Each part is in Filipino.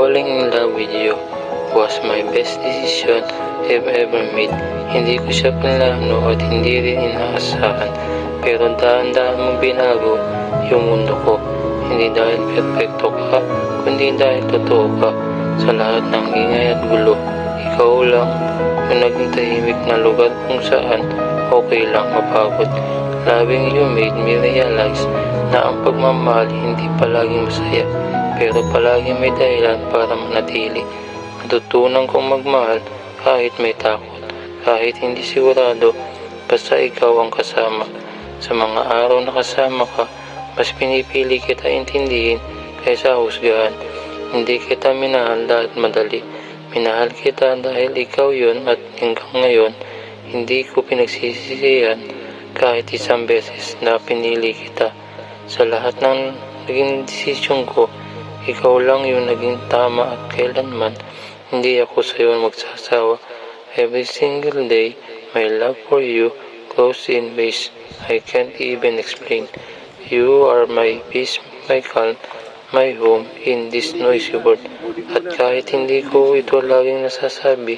Falling in love with you was my best decision I've ever made. Hindi ko siya planlano at hindi rin inaasahan, pero daan-daan mong binago yung mundo ko. Hindi dahil perfecto ka, kundi dahil totoo ka. Sa lahat ng ingay at gulo, ikaw lang yung naging tahimik na lugar kung saan okay lang mapagod. Loving you made me realize na ang pagmamahal hindi palaging masaya, pero palagi may dahilan para manatili. Natutunan kong magmahal kahit may takot, kahit hindi sigurado, basta ikaw ang kasama. Sa mga araw na kasama ka, mas pinipili kita intindihin kaysa husgahan. Hindi kita minahal dahil madali. Minahal kita dahil ikaw yun, at hanggang ngayon, hindi ko pinagsisisihan kahit isang beses na pinili kita. Sa lahat ng naging desisyon ko, ikaw lang yung naging tama at kailanman hindi ako sa iyo magsasawa. Every single day, my love for you grows in ways I can't even explain. You are my peace, my calm, my home in this noisy world. At kahit hindi ko ito laging nasasabi,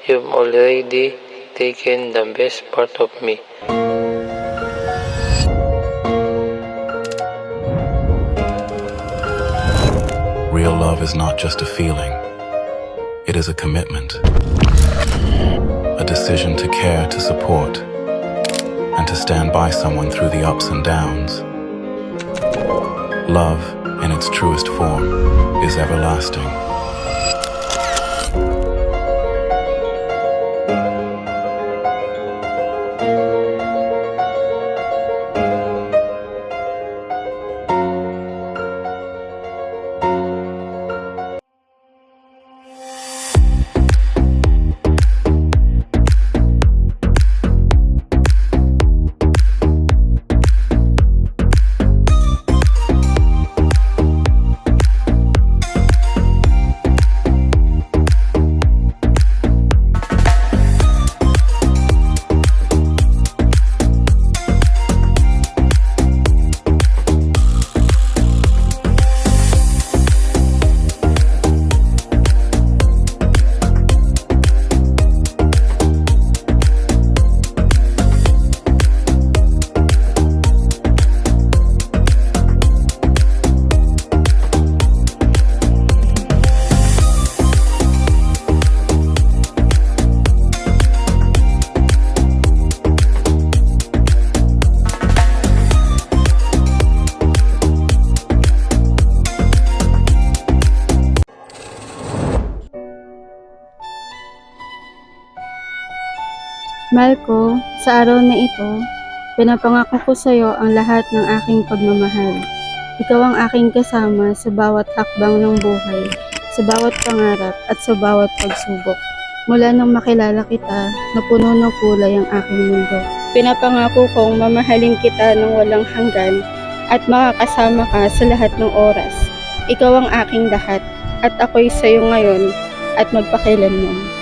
you've already taken the best part of me. Real love is not just a feeling. It is a commitment. A decision to care, to support, and to stand by someone through the ups and downs. Love, in its truest form, is everlasting. Mahal ko, sa araw na ito, pinapangako ko sa iyo ang lahat ng aking pagmamahal. Ikaw ang aking kasama sa bawat hakbang ng buhay, sa bawat pangarap at sa bawat pagsubok. Mula nang makilala kita, napuno ng kulay ang aking mundo. Pinapangako kong mamahalin kita ng walang hanggan at makakasama ka sa lahat ng oras. Ikaw ang aking lahat at ako'y sa iyo ngayon at magpakailanman.